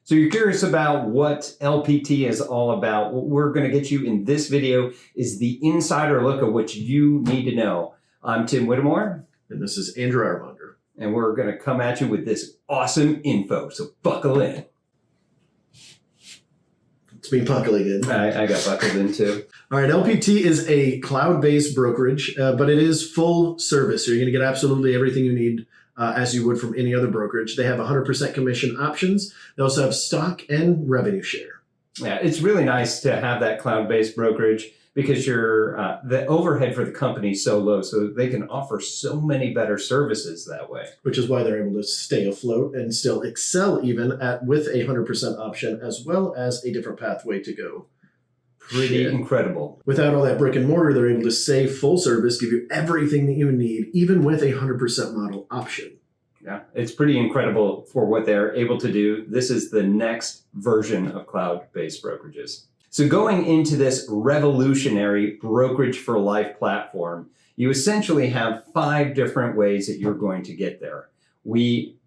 So you're curious about what LPT is all about. What we're going to get you in this video is the insider look of what you need to know. I'm Tim Whittemore. And this is Andrew Armonder. And we're going to come at you with this awesome info. So buckle in. It's me buckling in. I got buckled in too. All right, LPT is a cloud-based brokerage, but it is full service. So you're going to get absolutely everything you need as you would from any other brokerage. They have 100% commission options. They also have stock and revenue share. Yeah, it's really nice to have that cloud-based brokerage because the overhead for the company is so low, so they can offer so many better services that way. Which is why they're able to stay afloat and still excel even with a 100% option, as well as a different pathway to go. Pretty incredible. Without all that brick and mortar, they're able to say full service, give you everything that you need, even with a 100% model option. Yeah, it's pretty incredible for what they're able to do. This is the next version of cloud-based brokerages. So going into this revolutionary brokerage for life platform, you essentially have 5 different ways that you're going to get there. We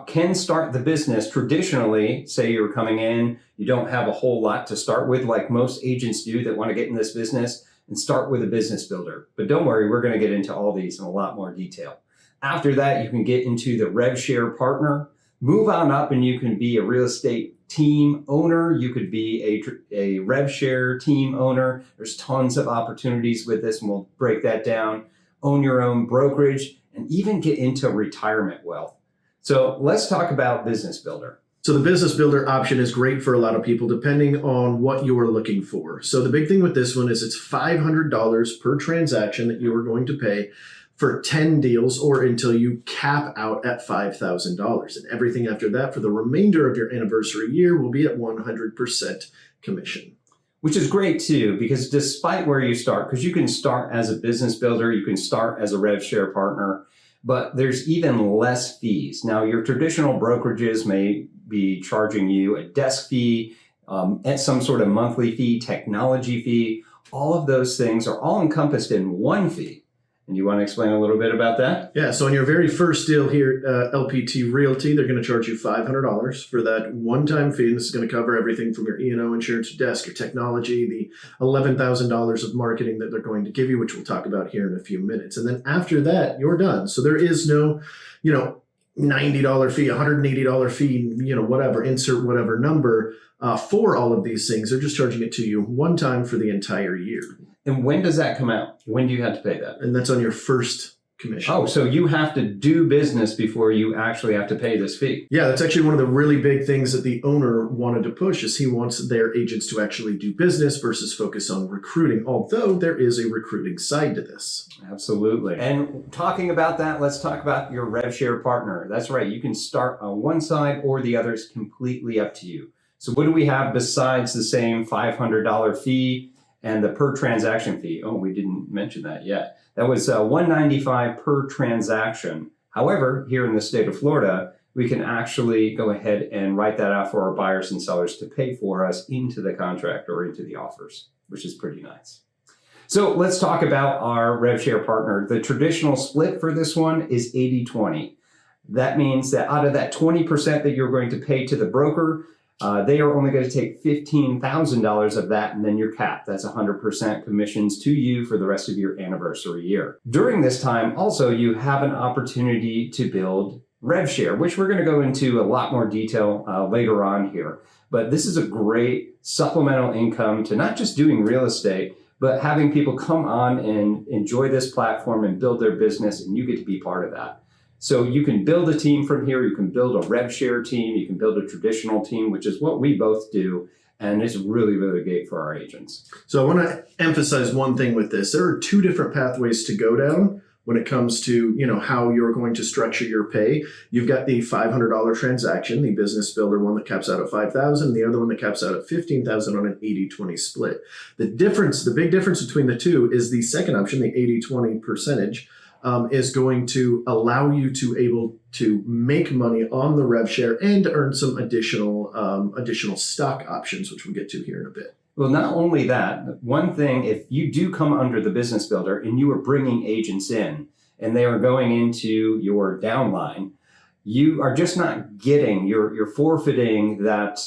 can start the business traditionally. Say you're coming in, you don't have a whole lot to start with like most agents do that want to get in this business, and start with a business builder. But don't worry, we're going to get into all these in a lot more detail. After that, you can get into the rev share partner, move on up, and you can be a real estate team owner. You could be a rev share team owner. There's tons of opportunities with this, and we'll break that down. Own your own brokerage, and even get into retirement wealth. So let's talk about business builder. So the business builder option is great for a lot of people depending on what you are looking for. So the big thing with this one is it's $500 per transaction that you are going to pay for 10 deals or until you cap out at $5,000. And everything after that for the remainder of your anniversary year will be at 100% commission. Which is great too, because despite where you start, because you can start as a business builder, you can start as a rev share partner, but there's even less fees. Now, your traditional brokerages may be charging you a desk fee, and some sort of monthly fee, technology fee. All of those things are all encompassed in one fee. And you want to explain a little bit about that? Yeah, so on your very first deal here at LPT Realty, they're going to charge you $500 for that one-time fee. And this is going to cover everything from your E&O insurance, your desk, your technology, the $11,000 of marketing that they're going to give you, which we'll talk about here in a few minutes. And then after that, you're done. So there is no, $90 fee, $180 fee, whatever, insert whatever number for all of these things. They're just charging it to you one time for the entire year. And when does that come out? When do you have to pay that? And that's on your first commission. Oh, so you have to do business before you actually have to pay this fee. Yeah, that's actually one of the really big things that the owner wanted to push is he wants their agents to actually do business versus focus on recruiting, although there is a recruiting side to this. Absolutely. And talking about that, let's talk about your rev share partner. That's right. You can start on one side or the other. Is completely up to you. So what do we have besides the same $500 fee and the per transaction fee? Oh, we didn't mention that yet. That was $195 per transaction. However, here in the state of Florida, we can actually go ahead and write that out for our buyers and sellers to pay for us into the contract or into the offers, which is pretty nice. So let's talk about our rev share partner. The traditional split for this one is 80-20. That means that out of that 20% that you're going to pay to the broker, they are only going to take $15,000 of that, and then you're capped. That's 100% commissions to you for the rest of your anniversary year. During this time, also, you have an opportunity to build rev share, which we're going to go into a lot more detail later on here. But this is a great supplemental income to not just doing real estate, but having people come on and enjoy this platform and build their business, and you get to be part of that. So you can build a team from here. You can build a rev share team. You can build a traditional team, which is what we both do. And it's really, really great for our agents. So I want to emphasize one thing with this. There are 2 different pathways to go down when it comes to, how you're going to structure your pay. You've got the $500 transaction, the business builder one that caps out at $5,000, the other one that caps out at $15,000 on an 80-20 split. The big difference between the two is the second option, the 80-20 percentage, is going to allow you to able to make money on the rev share and earn some additional stock options, which we'll get to here in a bit. Well, not only that, one thing, if you do come under the business builder and you are bringing agents in and they are going into your downline, you are just not getting, you're forfeiting that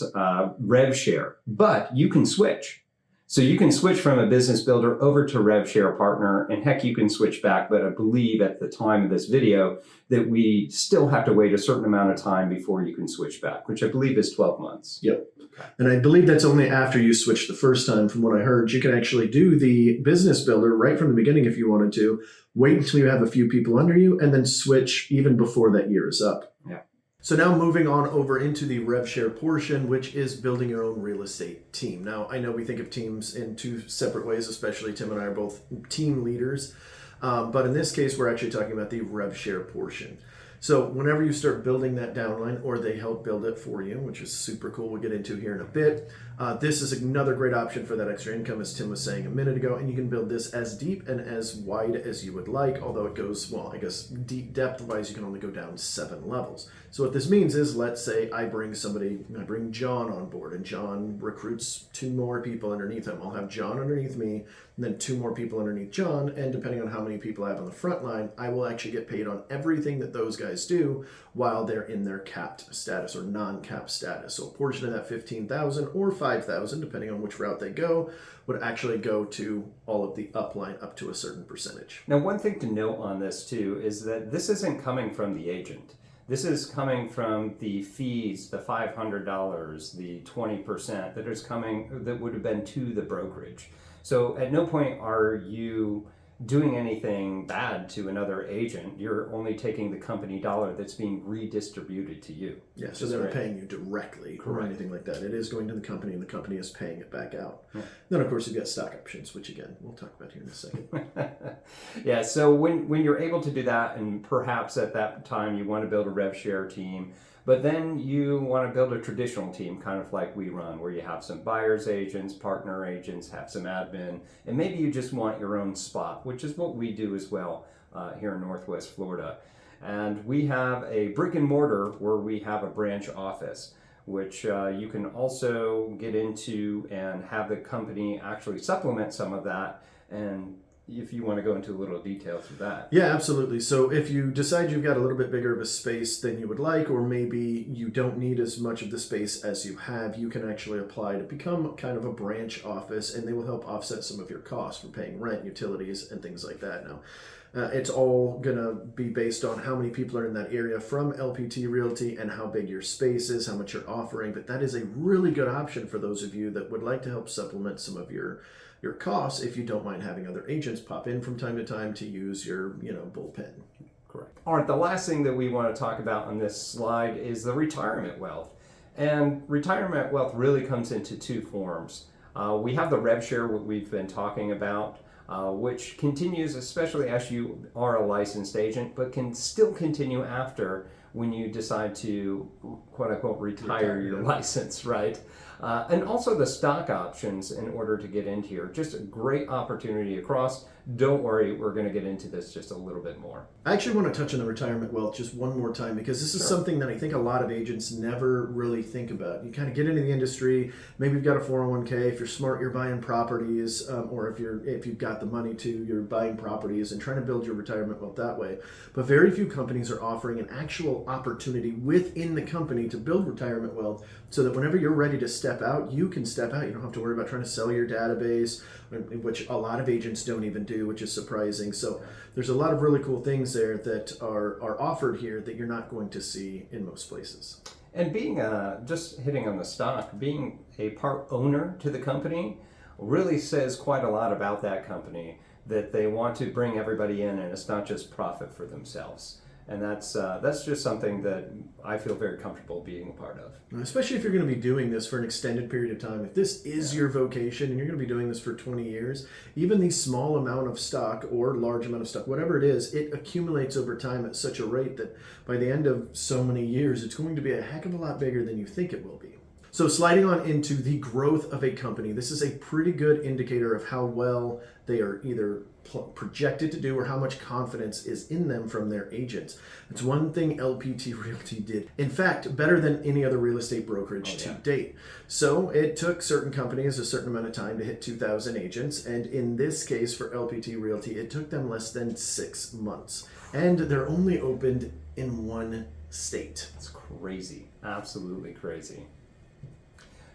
rev share, but you can switch. So you can switch from a business builder over to rev share partner, and heck, you can switch back. But I believe at the time of this video that we still have to wait a certain amount of time before you can switch back, which I believe is 12 months. Yep. And I believe that's only after you switch the first time. From what I heard, you can actually do the business builder right from the beginning if you wanted to. Wait until you have a few people under you and then switch even before that year is up. Yeah. So now moving on over into the rev share portion, which is building your own real estate team. Now, I know we think of teams in two separate ways, especially Tim and I are both team leaders. But in this case, we're actually talking about the rev share portion. So whenever you start building that downline, or they help build it for you, which is super cool, we'll get into here in a bit. This is another great option for that extra income, as Tim was saying a minute ago, and you can build this as deep and as wide as you would like, although it goes, well, I guess deep depth-wise, you can only go down 7 levels. So what this means is, let's say I bring John on board, and John recruits 2 more people underneath him. I'll have John underneath me, and then 2 more people underneath John, and depending on how many people I have on the front line, I will actually get paid on everything that those guys do while they're in their capped status or non-capped status. So a portion of that $15,000 or $5,000, depending on which route they go, would actually go to all of the upline up to a certain percentage. Now, one thing to note on this too is that this isn't coming from the agent. This is coming from the fees, the $500, the 20% that is coming, that would have been to the brokerage. So at no point are you doing anything bad to another agent. You're only taking the company dollar that's being redistributed to you. Yeah, so they're not paying you directly or anything like that. It is going to the company, and the company is paying it back out. Yeah. Then, of course, you've got stock options, which, again, we'll talk about here in a second. Yeah, so when you're able to do that, and perhaps at that time you want to build a rev share team, but then you want to build a traditional team, kind of like we run, where you have some buyer's agents, partner agents, have some admin, and maybe you just want your own spot, which is what we do as well here in Northwest Florida. And we have a brick and mortar where we have a branch office, which you can also get into and have the company actually supplement some of that, and if you want to go into a little details of that. Yeah, absolutely. So if you decide you've got a little bit bigger of a space than you would like, or maybe you don't need as much of the space as you have, you can actually apply to become kind of a branch office, and they will help offset some of your costs for paying rent, utilities, and things like that. Now, it's all going to be based on how many people are in that area from LPT Realty and how big your space is, how much you're offering. But that is a really good option for those of you that would like to help supplement some of your costs if you don't mind having other agents pop in from time to time to use your, bullpen. Correct. All right, the last thing that we want to talk about on this slide is the retirement wealth. And retirement wealth really comes into 2 forms. We have the rev share, what we've been talking about, which continues, especially as you are a licensed agent, but can still continue after when you decide to, quote unquote, retire your license, right? And also the stock options in order to get into here. Just a great opportunity across. Don't worry, we're going to get into this just a little bit more. I actually want to touch on the retirement wealth just one more time, because this is something that I think a lot of agents never really think about. You kind of get into the industry, maybe you've got a 401k. If you're smart, you're buying properties, or if you've got the money to, you're buying properties and trying to build your retirement wealth that way. But very few companies are offering an actual opportunity within the company to build retirement wealth, so that whenever you're ready to step out, you can step out. You don't have to worry about trying to sell your database, which a lot of agents don't even do, which is surprising. So there's a lot of really cool things there that are offered here that you're not going to see in most places. And being, just hitting on the stock, being a part owner to the company really says quite a lot about that company, that they want to bring everybody in, and it's not just profit for themselves. And that's just something that I feel very comfortable being a part of. Especially if you're going to be doing this for an extended period of time. If this is your vocation and you're going to be doing this for 20 years, even the small amount of stock or large amount of stock, whatever it is, it accumulates over time at such a rate that by the end of so many years, it's going to be a heck of a lot bigger than you think it will be. So sliding on into the growth of a company, this is a pretty good indicator of how well they are either projected to do or how much confidence is in them from their agents. It's one thing LPT Realty did. In fact, better than any other real estate brokerage to date. So it took certain companies a certain amount of time to hit 2,000 agents. And in this case for LPT Realty, it took them less than 6 months. And they're only opened in 1 state. It's crazy, absolutely crazy.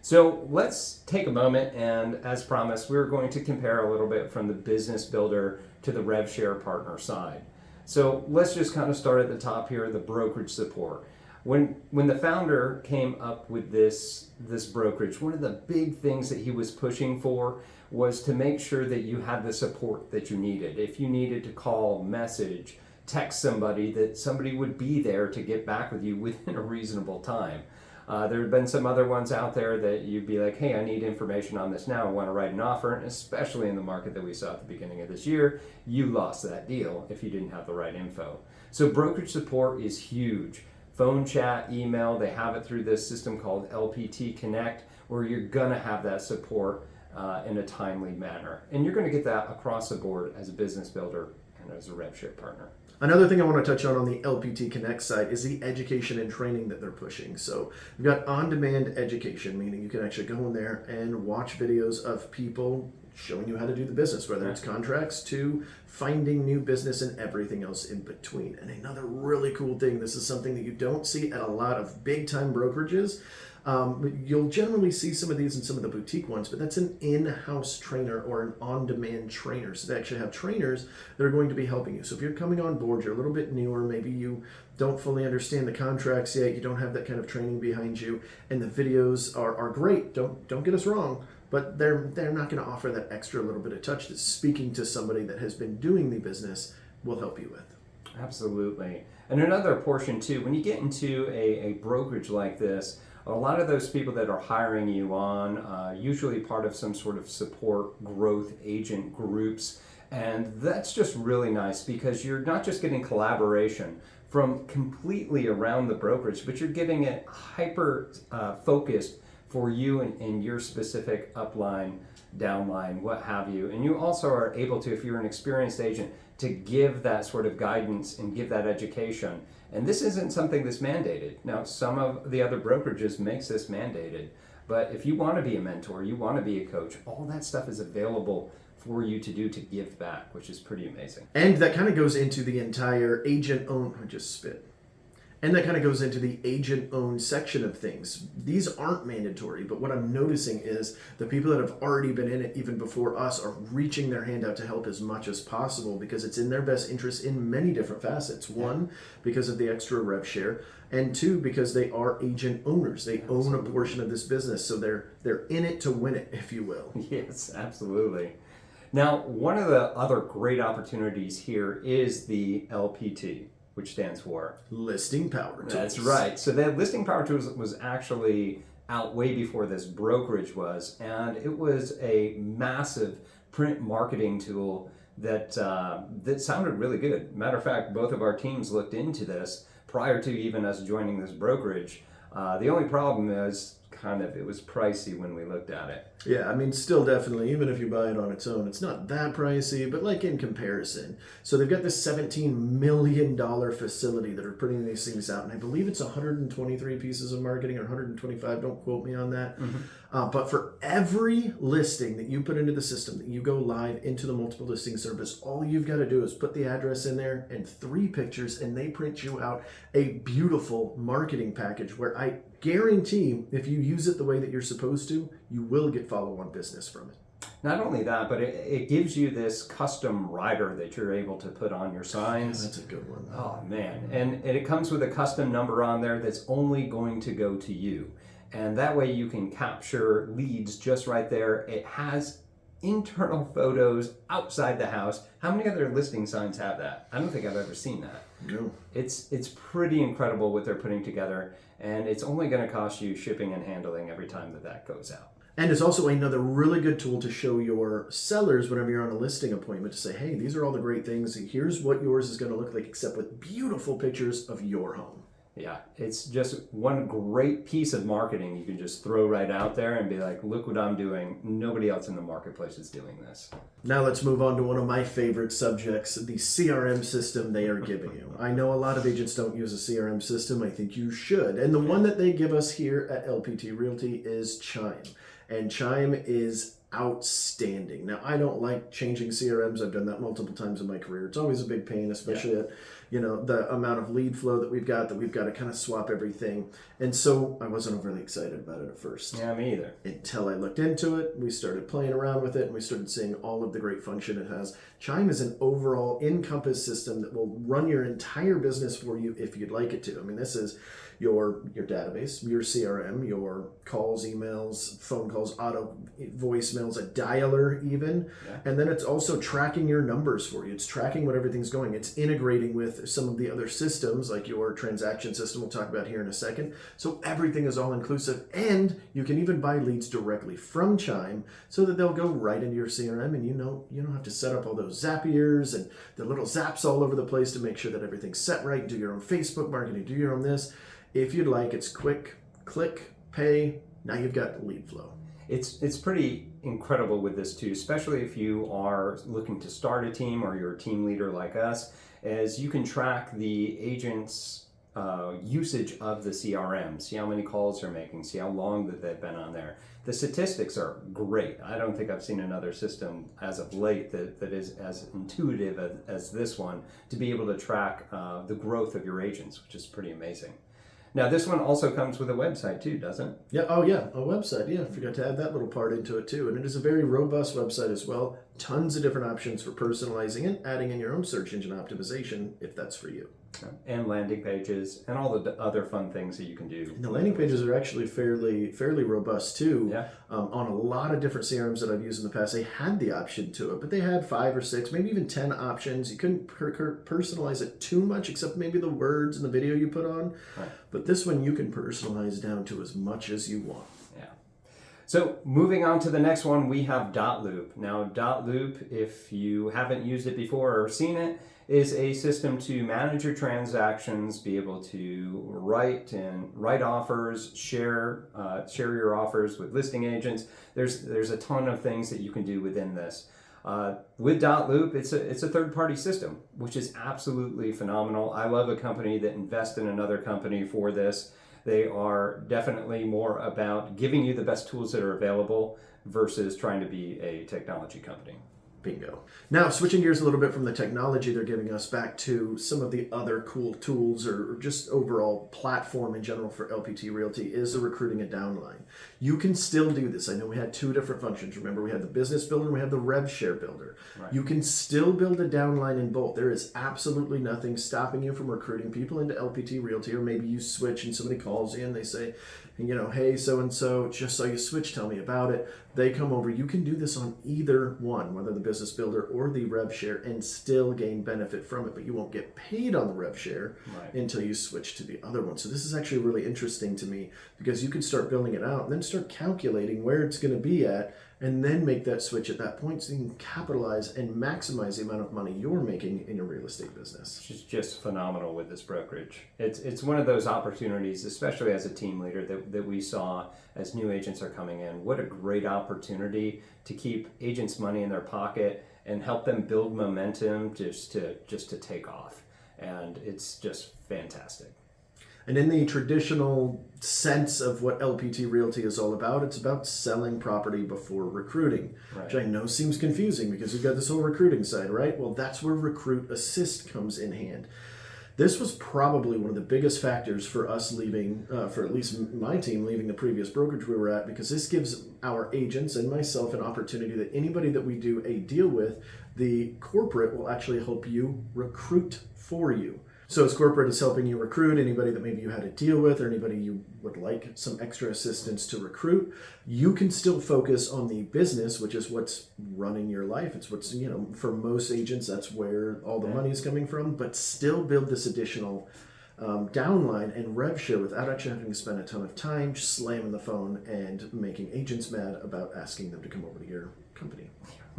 So let's take a moment, and as promised, we're going to compare a little bit from the business builder to the rev share partner side. So let's just kind of start at the top here, the brokerage support. When the founder came up with this brokerage, one of the big things that he was pushing for was to make sure that you had the support that you needed. If you needed to call, message, text somebody, that somebody would be there to get back with you within a reasonable time. There have been some other ones out there that you'd be like, hey, I need information on this now. I want to write an offer. And especially in the market that we saw at the beginning of this year, you lost that deal if you didn't have the right info. So brokerage support is huge. Phone chat, email, they have it through this system called LPT Connect, where you're going to have that support in a timely manner. And you're going to get that across the board as a business builder and as a rev share partner. Another thing I want to touch on the LPT Connect side is the education and training that they're pushing. So we've got on-demand education, meaning you can actually go in there and watch videos of people showing you how to do the business, whether it's contracts to finding new business and everything else in between. And another really cool thing, this is something that you don't see at a lot of big-time brokerages. You'll generally see some of these in some of the boutique ones, but that's an in-house trainer or an on-demand trainer. So they actually have trainers that are going to be helping you. So if you're coming on board, you're a little bit newer, maybe you don't fully understand the contracts yet, you don't have that kind of training behind you, and the videos are great. Don't get us wrong, but they're not going to offer that extra little bit of touch that speaking to somebody that has been doing the business will help you with. Absolutely. And another portion too, when you get into a brokerage like this, a lot of those people that are hiring you on, usually part of some sort of support growth agent groups. And that's just really nice because you're not just getting collaboration from completely around the brokerage, but you're getting it hyper focused for you and your specific upline, downline, what have you. And you also are able to, if you're an experienced agent, to give that sort of guidance and give that education. And this isn't something that's mandated. Now, some of the other brokerages makes this mandated, but if you want to be a mentor, you want to be a coach, all that stuff is available for you to do to give back, which is pretty amazing. And that kind of goes into the entire agent-owned, I just spit. And that kind of goes into the agent-owned section of things. These aren't mandatory, but what I'm noticing is the people that have already been in it even before us are reaching their hand out to help as much as possible because it's in their best interest in many different facets. One, because of the extra rev share, and two, because they are agent owners. They own a portion of this business, so they're in it to win it, if you will. Yes, absolutely. Now, one of the other great opportunities here is the LPT, which stands for Listing Power Tools. That's right. So that Listing Power Tools was actually out way before this brokerage was, and it was a massive print marketing tool that sounded really good. Matter of fact, both of our teams looked into this prior to even us joining this brokerage. The only problem is it was pricey when we looked at it. Yeah, I mean, still definitely, even if you buy it on its own, it's not that pricey, but like in comparison. So they've got this $17 million facility that are putting these things out, and I believe it's 123 pieces of marketing or 125, don't quote me on that. Mm-hmm. But for every listing that you put into the system, that you go live into the multiple listing service, all you've got to do is put the address in there and 3 pictures, and they print you out a beautiful marketing package where I guarantee if you use it the way that you're supposed to, you will get follow-on business from it. Not only that, but it gives you this custom rider that you're able to put on your signs. Yeah, that's a good one. Oh, man. And it comes with a custom number on there that's only going to go to you. And that way you can capture leads just right there. It has internal photos outside the house. How many other listing signs have that? I don't think I've ever seen that. No. It's pretty incredible what they're putting together, and it's only going to cost you shipping and handling every time that goes out. And it's also another really good tool to show your sellers whenever you're on a listing appointment to say, hey, these are all the great things. Here's what yours is going to look like, except with beautiful pictures of your home. Yeah, it's just one great piece of marketing you can just throw right out there and be like, look what I'm doing. Nobody else in the marketplace is doing this. Now let's move on to one of my favorite subjects, the CRM system they are giving you. I know a lot of agents don't use a CRM system. I think you should. And the one that they give us here at LPT Realty is Chime. And Chime is outstanding. Now, I don't like changing CRMs. I've done that multiple times in my career. It's always a big pain, especially at the amount of lead flow that we've got to kind of swap everything. And so I wasn't overly excited about it at first. Yeah, me either. Until I looked into it, we started playing around with it, and we started seeing all of the great function it has. Chime is an overall encompass system that will run your entire business for you if you'd like it to. I mean, this is your database, your CRM, your calls, emails, phone calls, auto voicemails, a dialer even. Yeah. And then it's also tracking your numbers for you. It's tracking what everything's going. It's integrating with some of the other systems like your transaction system we'll talk about here in a second. So everything is all inclusive, and you can even buy leads directly from Chime so that they'll go right into your CRM, and you don't have to set up all those Zapiers and the little zaps all over the place to make sure that everything's set right. Do your own Facebook marketing, do your own this. If you'd like, it's quick, click, pay. Now you've got lead flow. It's pretty incredible with this too, especially if you are looking to start a team or you're a team leader like us, as you can track the agent's usage of the CRM, see how many calls they're making, see how long that they've been on there. The statistics are great. I don't think I've seen another system as of late that is as intuitive as this one to be able to track the growth of your agents, which is pretty amazing. Now, this one also comes with a website too, doesn't it? Yeah. Oh, yeah. A website. Yeah. I forgot to add that little part into it too. And it is a very robust website as well. Tons of different options for personalizing it, adding in your own search engine optimization if that's for you. And landing pages and all the other fun things that you can do. And the landing pages are actually fairly robust too. Yeah. On a lot of different CRMs that I've used in the past, they had the option to it, but they had 5 or 6, maybe even 10 options. You couldn't personalize it too much, except maybe the words and the video you put on. Right. But this one you can personalize down to as much as you want. Yeah. So moving on to the next one, we have Dotloop. Now, Dotloop, if you haven't used it before or seen it, is a system to manage your transactions, be able to write offers, share your offers with listing agents. There's a ton of things that you can do within this. With Dotloop, it's a third-party system, which is absolutely phenomenal. I love a company that invests in another company for this. They are definitely more about giving you the best tools that are available versus trying to be a technology company. Bingo. Now, switching gears a little bit from the technology they're giving us back to some of the other cool tools or just overall platform in general for LPT Realty is the recruiting a downline. You can still do this. I know we had 2 different functions. Remember, we had the business builder and we had the rev share builder. Right. You You can still build a downline in both. There is absolutely nothing stopping you from recruiting people into LPT Realty, or maybe you switch and somebody calls you and they say, hey, so-and-so, just saw you switch, tell me about it. They come over. You can do this on either one, whether the business builder or the rev share, and still gain benefit from it, but you won't get paid on the rev share until you switch to the other one. So this is actually really interesting to me because you can start building it out and then start calculating where it's going to be at and then make that switch at that point so you can capitalize and maximize the amount of money you're making in your real estate business. It's just phenomenal with this brokerage. It's one of those opportunities, especially as a team leader, that we saw as new agents are coming in. What a great opportunity to keep agents' money in their pocket and help them build momentum just to take off. And it's just fantastic. And in the traditional sense of what LPT Realty is all about, it's about selling property before recruiting, which I know seems confusing because you've got this whole recruiting side, right? Well, that's where Recruit Assist comes in hand. This was probably one of the biggest factors for us leaving, for at least my team leaving the previous brokerage we were at, because this gives our agents and myself an opportunity that anybody that we do a deal with, the corporate will actually help you recruit for you. So as corporate is helping you recruit anybody that maybe you had to deal with or anybody you would like some extra assistance to recruit, you can still focus on the business, which is what's running your life. It's what's, for most agents, that's where all the money is coming from, but still build this additional downline and rev share without actually having to spend a ton of time just slamming the phone and making agents mad about asking them to come over to your company.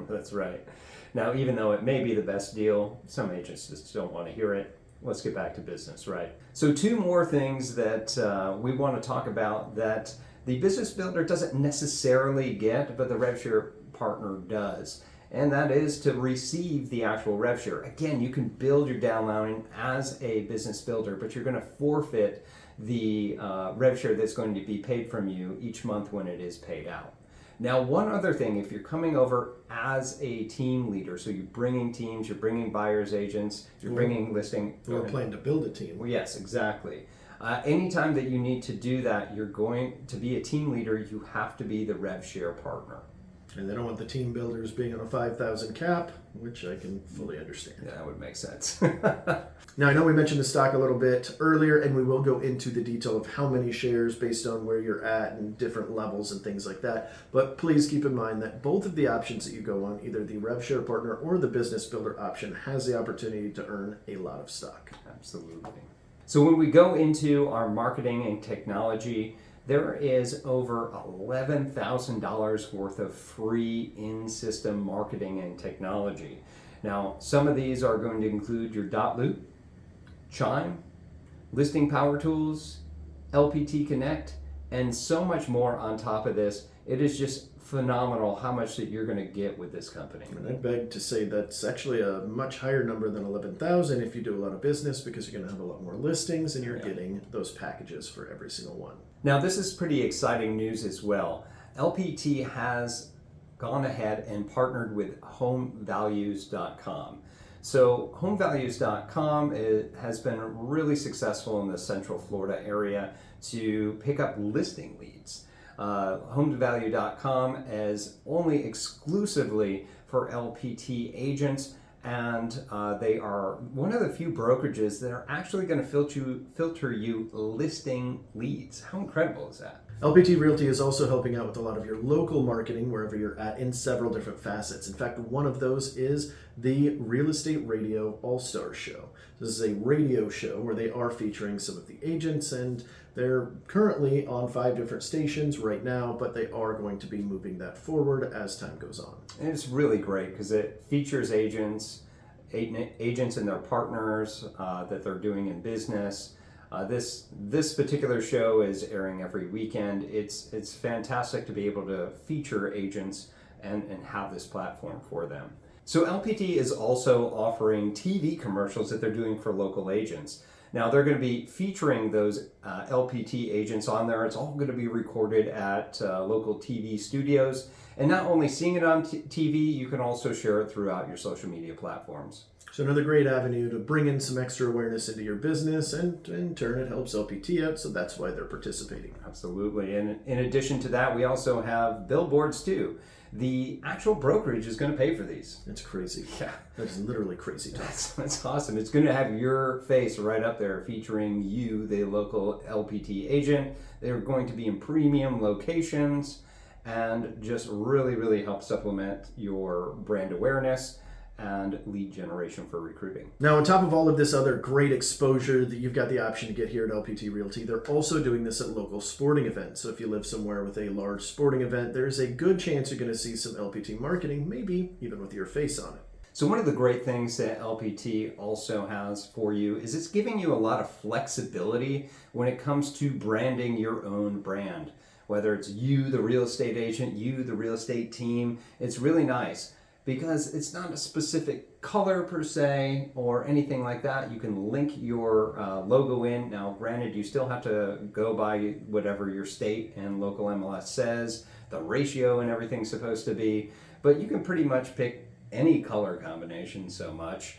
That's right. Now, even though it may be the best deal, some agents just don't want to hear it. Let's get back to business, right? So 2 more things that we want to talk about that the business builder doesn't necessarily get, but the rev share partner does. And that is to receive the actual rev share. Again, you can build your downline as a business builder, but you're going to forfeit the rev share that's going to be paid from you each month when it is paid out. Now, one other thing, if you're coming over as a team leader, so you're bringing teams, you're bringing buyers agents, you're bringing listing. We're planning to build a team. Well, yes, exactly. Anytime that you need to do that, you're going to be a team leader, you have to be the rev share partner. And they don't want the team builders being on a 5,000 cap, which I can fully understand. Yeah, that would make sense. Now, I know we mentioned the stock a little bit earlier, and we will go into the detail of how many shares based on where you're at and different levels and things like that. But please keep in mind that both of the options that you go on, either the rev share partner or the business builder option, has the opportunity to earn a lot of stock. Absolutely. So when we go into our marketing and technology, there is over $11,000 worth of free in-system marketing and technology. Now, some of these are going to include your .loop, Chime, Listing Power Tools, LPT Connect, and so much more on top of this. It is just phenomenal how much that you're going to get with this company. And I beg to say that's actually a much higher number than 11,000 if you do a lot of business, because you're going to have a lot more listings and you're getting those packages for every single one. Now, this is pretty exciting news as well. LPT has gone ahead and partnered with homevalues.com. So homevalues.com has been really successful in the Central Florida area to pick up listing leads. Homevalue.com is only exclusively for LPT agents, and they are one of the few brokerages that are actually going to filter you listing leads. How incredible is that? LPT Realty is also helping out with a lot of your local marketing wherever you're at in several different facets. In fact, one of those is the Real Estate Radio All-Star Show. This is a radio show where they are featuring some of the agents, and they're currently on 5 different stations right now, but they are going to be moving that forward as time goes on. And it's really great because it features agents and their partners that they're doing in business. This particular show is airing every weekend. It's fantastic to be able to feature agents and have this platform for them. So LPT is also offering TV commercials that they're doing for local agents. Now they're going to be featuring those LPT agents on there. It's all going to be recorded at local TV studios. And not only seeing it on TV, you can also share it throughout your social media platforms. So another great avenue to bring in some extra awareness into your business, and in turn it helps LPT out, so that's why they're participating. Absolutely. And in addition to that, we also have billboards too. The actual brokerage is going to pay for these. It's crazy. Yeah. That's literally crazy talk. That's awesome. It's going to have your face right up there featuring you, the local LPT agent. They're going to be in premium locations and just really, really help supplement your brand awareness and lead generation for recruiting. Now, on top of all of this other great exposure that you've got the option to get here at LPT Realty, they're also doing this at local sporting events. So if you live somewhere with a large sporting event, there's a good chance you're going to see some LPT marketing, maybe even with your face on it. So one of the great things that LPT also has for you is it's giving you a lot of flexibility when it comes to branding your own brand. Whether it's you, the real estate agent, you, the real estate team, it's really nice, because it's not a specific color per se or anything like that. You can link your logo in. Now, granted, you still have to go by whatever your state and local MLS says, the ratio and everything's supposed to be, but you can pretty much pick any color combination so much.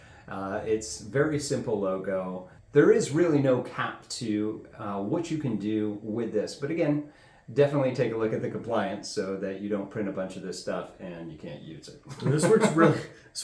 It's very simple logo. There is really no cap to what you can do with this, but again, definitely take a look at the compliance so that you don't print a bunch of this stuff and you can't use it. And this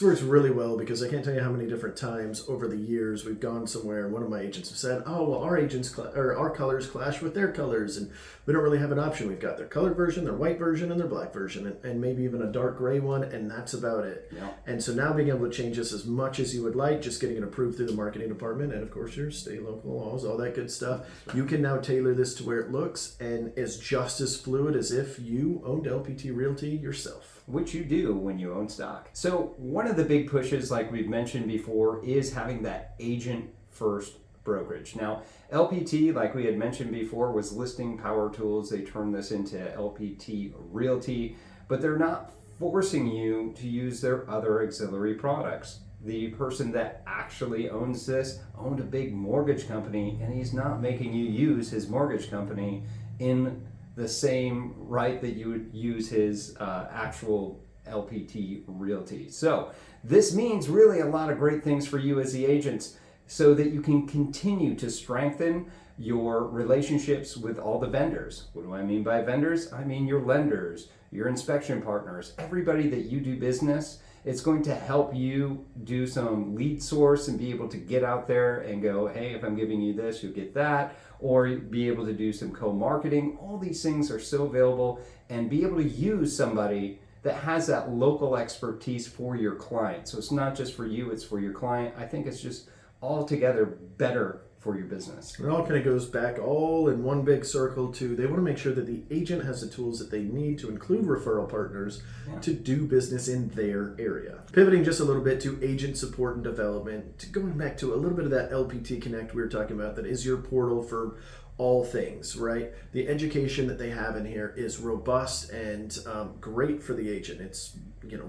works really well, because I can't tell you how many different times over the years we've gone somewhere and one of my agents have said, "Oh, well, our colors clash with their colors, and we don't really have an option. We've got their colored version, their white version, and their black version, and maybe even a dark gray one, and that's about it." Yeah. And so now being able to change this as much as you would like, just getting it approved through the marketing department, and of course your state local laws, all that good stuff, you can now tailor this to where it looks and is just as fluid as if you owned LPT Realty yourself. Which you do when you own stock. So one of the big pushes, like we've mentioned before, is having that agent first brokerage. Now, LPT, like we had mentioned before, was Listing Power Tools. They turned this into LPT Realty, but they're not forcing you to use their other auxiliary products. The person that actually owns this owned a big mortgage company, and he's not making you use his mortgage company in the same right that you would use his actual LPT Realty. So this means really a lot of great things for you as the agents so that you can continue to strengthen your relationships with all the vendors. What do I mean by vendors? I mean your lenders, your inspection partners, everybody that you do business. It's going to help you do some lead source and be able to get out there and go, hey, if I'm giving you this, you'll get that, or be able to do some co-marketing. All these things are so available, and be able to use somebody that has that local expertise for your client. So it's not just for you, it's for your client. I think it's just altogether better for your business. It all kind of goes back all in one big circle to they want to make sure that the agent has the tools that they need to include referral partners to do business in their area. Pivoting just a little bit to agent support and development, to going back to a little bit of that LPT Connect we were talking about, that is your portal for all things, right? The education that they have in here is robust and great for the agent. It's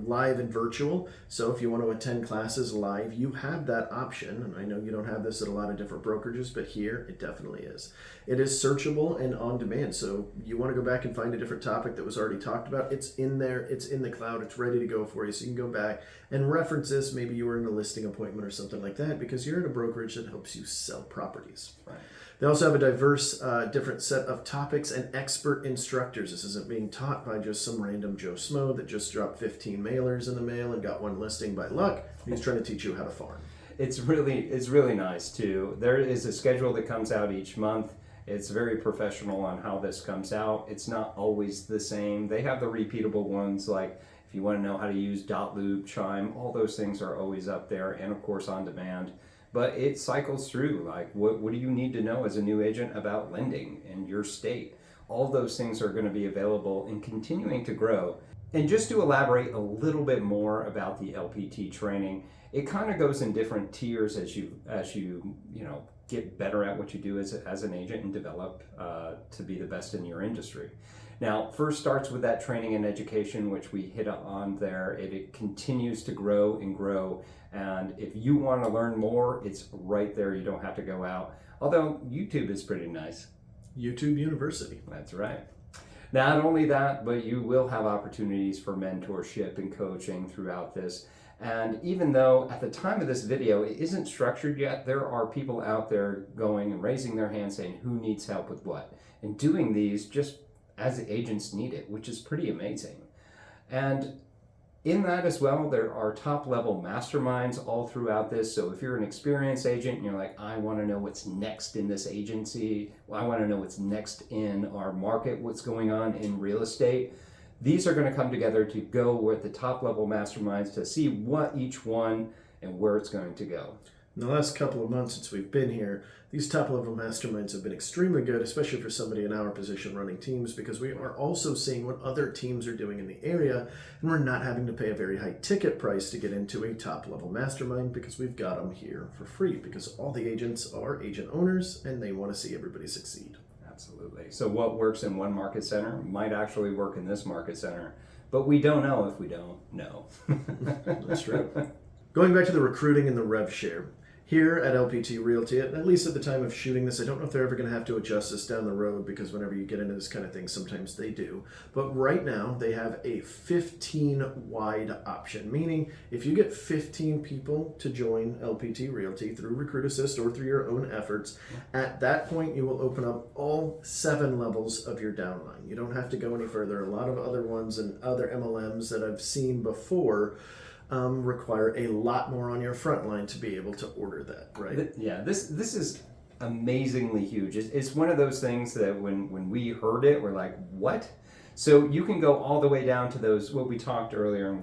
live and virtual. So if you want to attend classes live, you have that option. And I know you don't have this at a lot of different brokerages, but here it definitely is. It is searchable and on demand. So you want to go back and find a different topic that was already talked about. It's in there. It's in the cloud. It's ready to go for you. So you can go back and reference this. Maybe you were in a listing appointment or something like that because you're in a brokerage that helps you sell properties. Right. They also have a diverse, different set of topics and expert instructors. This isn't being taught by just some random Joe Smo that just dropped 15 mailers in the mail and got one listing by luck. He's trying to teach you how to farm. It's really nice too. There is a schedule that comes out each month. It's very professional on how this comes out. It's not always the same. They have the repeatable ones, like if you want to know how to use dot loop, chime, all those things are always up there, and of course on demand. But it cycles through, like what do you need to know as a new agent about lending in your state? All those things are going to be available and continuing to grow. And just to elaborate a little bit more about the LPT training, it kind of goes in different tiers as you get better at what you do as an agent and develop to be the best in your industry. Now, first starts with that training and education, which we hit on there. It continues to grow and grow. And if you want to learn more, it's right there. You don't have to go out. Although YouTube is pretty nice. YouTube University. That's right. Not only that, but you will have opportunities for mentorship and coaching throughout this. And even though at the time of this video, it isn't structured yet, there are people out there going and raising their hand saying who needs help with what. And doing these just as the agents need it, which is pretty amazing. And in that as well, there are top level masterminds all throughout this. So if you're an experienced agent and you're like, I want to know what's next in this agency, I want to know what's next in our market, what's going on in real estate, these are going to come together to go with the top level masterminds to see what each one and where it's going to go. In the last couple of months since we've been here, these top-level masterminds have been extremely good, especially for somebody in our position running teams, because we are also seeing what other teams are doing in the area, and we're not having to pay a very high ticket price to get into a top-level mastermind because we've got them here for free, because all the agents are agent owners, and they want to see everybody succeed. Absolutely. So what works in one market center might actually work in this market center, but we don't know if we don't know. That's true. Going back to the recruiting and the rev share, here at LPT Realty, at least at the time of shooting this, I don't know if they're ever going to have to adjust this down the road, because whenever you get into this kind of thing, sometimes they do. But right now, they have a 15 wide option, meaning if you get 15 people to join LPT Realty through Recruit Assist or through your own efforts, at that point, you will open up all 7 levels of your downline. You don't have to go any further. A lot of other ones and other MLMs that I've seen before require a lot more on your front line to be able to order that, right? Yeah, this is amazingly huge. It's one of those things that when we heard it, we're like, what? So you can go all the way down to those, what we talked earlier, and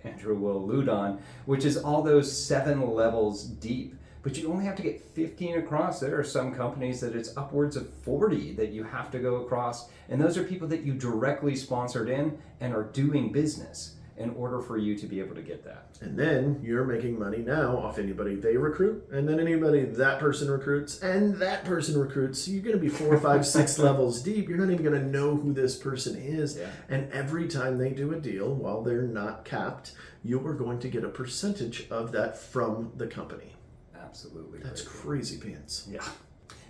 Andrew will allude on, which is all those 7 levels deep. But you only have to get 15 across. There are some companies that it's upwards of 40 that you have to go across. And those are people that you directly sponsored in and are doing business in order for you to be able to get that. And then you're making money now off anybody they recruit, and then anybody that person recruits, and that person recruits. So you're going to be 4, 5, 6 levels deep. You're not even going to know who this person is. Yeah. And every time they do a deal, while they're not capped, you are going to get a percentage of that from the company. Absolutely. That's crazy pants. Yeah.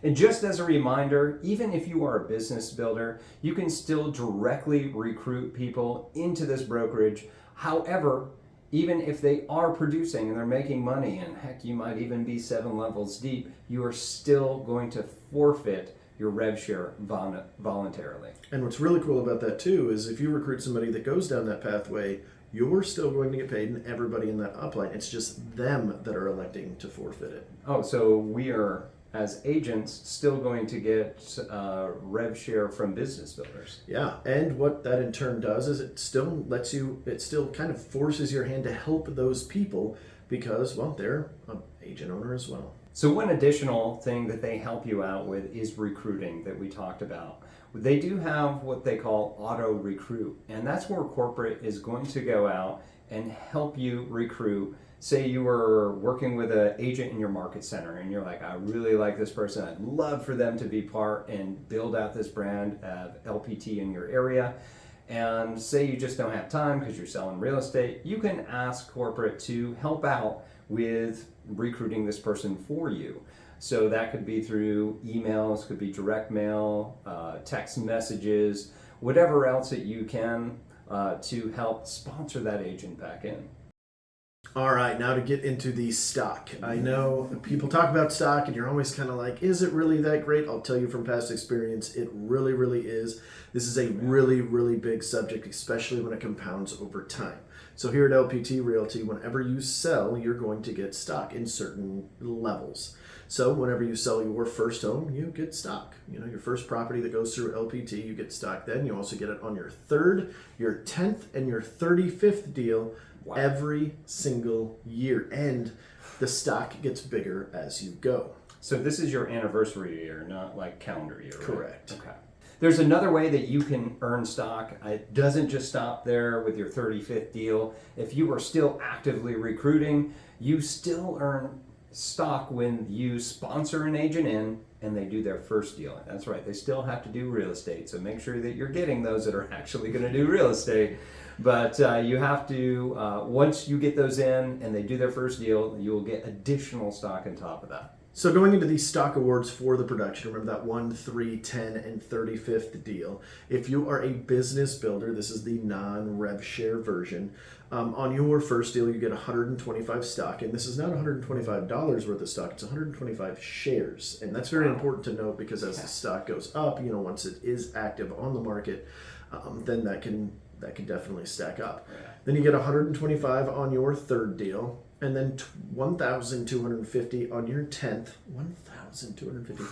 And just as a reminder, even if you are a business builder, you can still directly recruit people into this brokerage. However, even if they are producing and they're making money, and heck, you might even be 7 levels deep, you are still going to forfeit your rev share voluntarily. And what's really cool about that too is if you recruit somebody that goes down that pathway, you're still going to get paid, and everybody in that upline. It's just them that are electing to forfeit it. Oh, so we are, as agents, still going to get rev share from business builders. Yeah, and what that in turn does is it still kind of forces your hand to help those people because, well, they're an agent owner as well. So one additional thing that they help you out with is recruiting that we talked about. They do have what they call auto recruit, and that's where corporate is going to go out and help you recruit. Say you were working with an agent in your market center and you're like, I really like this person. I'd love for them to be part and build out this brand of LPT in your area. And say you just don't have time because you're selling real estate, you can ask corporate to help out with recruiting this person for you. So that could be through emails, could be direct mail, text messages, whatever else that you can to help sponsor that agent back in. All right, now to get into the stock. I know people talk about stock and you're always kind of like, is it really that great? I'll tell you from past experience, it really, really is. This is a really, really big subject, especially when it compounds over time. So here at LPT Realty, whenever you sell, you're going to get stock in certain levels. So whenever you sell your first home, you get stock. You know, your first property that goes through LPT, you get stock then. You also get it on your 3rd, your 10th, and your 35th deal. Wow. Every single year. And the stock gets bigger as you go. So this is your anniversary year, not like calendar year, right? Correct. Okay. There's another way that you can earn stock. It doesn't just stop there with your 35th deal. If you are still actively recruiting, you still earn stock when you sponsor an agent in and they do their first deal. That's right, they still have to do real estate. So make sure that you're getting those that are actually going to do real estate. But you have to, once you get those in and they do their first deal, you'll get additional stock on top of that. So going into these stock awards for the production, remember that 1, 3, 10, and 35th deal. If you are a business builder, this is the non-rev share version. On your first deal, you get 125 stock, and this is not $125 worth of stock, it's 125 shares. And that's very important to note because as the stock goes up, you know, once it is active on the market, then that can definitely stack up. Yeah. Then you get 125 on your 3rd deal, and then 1,250 on your 10th, 1,250,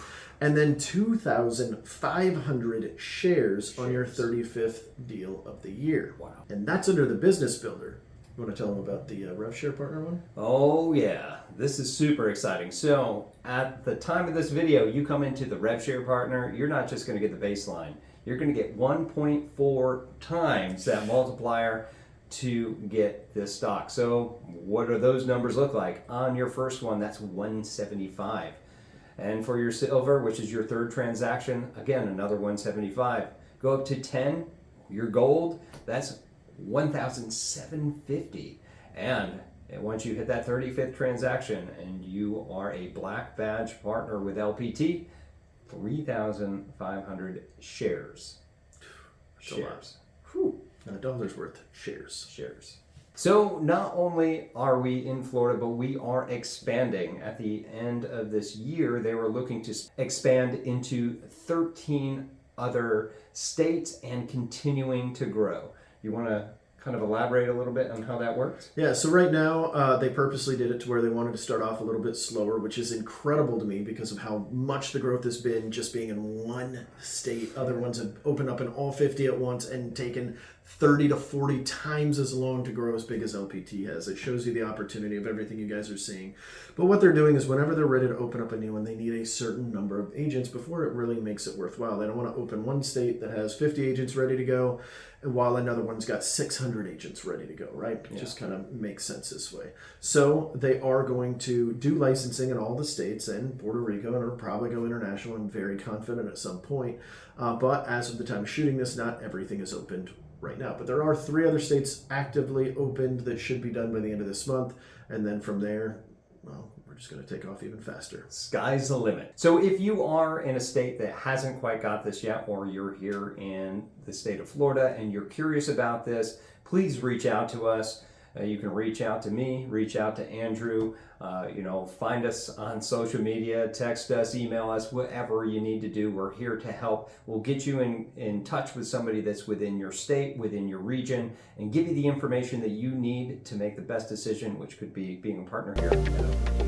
and then 2,500 shares on your 35th deal of the year. Wow. And that's under the business builder. You want to tell them about the rev share partner one? Oh yeah, this is super exciting. So at the time of this video, you come into the rev share partner, you're not just going to get the baseline. You're going to get 1.4 times that multiplier to get this stock. So what do those numbers look like? On your first one, that's 175. And for your silver, which is your 3rd transaction, again, another 175. Go up to 10, your gold, that's 1,750. And once you hit that 35th transaction and you are a black badge partner with LPT, 3,500 shares. Shares. Whew. $1 worth shares. So not only are we in Florida, but we are expanding. At the end of this year, they were looking to expand into 13 other states and continuing to grow. You want to kind of elaborate a little bit on how that works? Yeah, so right now they purposely did it to where they wanted to start off a little bit slower, which is incredible to me because of how much the growth has been just being in one state. Other ones have opened up in all 50 at once and taken 30 to 40 times as long to grow as big as LPT has. It shows you the opportunity of everything you guys are seeing. But what they're doing is whenever they're ready to open up a new one, they need a certain number of agents before it really makes it worthwhile. They don't want to open one state that has 50 agents ready to go while another one's got 600 agents ready to go, right? It just kind of makes sense this way. So they are going to do licensing in all the states and Puerto Rico, and will probably go international. I'm very confident at some point. But as of the time of shooting this, not everything is opened right now. But there are 3 other states actively opened that should be done by the end of this month. And then from there, well, we're just going to take off even faster. Sky's the limit. So if you are in a state that hasn't quite got this yet, or you're here in the state of Florida and you're curious about this, please reach out to us. You can reach out to me, reach out to Andrew, find us on social media, text us, email us, whatever you need to do. We're here to help. We'll get you in touch with somebody that's within your state, within your region, and give you the information that you need to make the best decision, which could be being a partner here at LPT.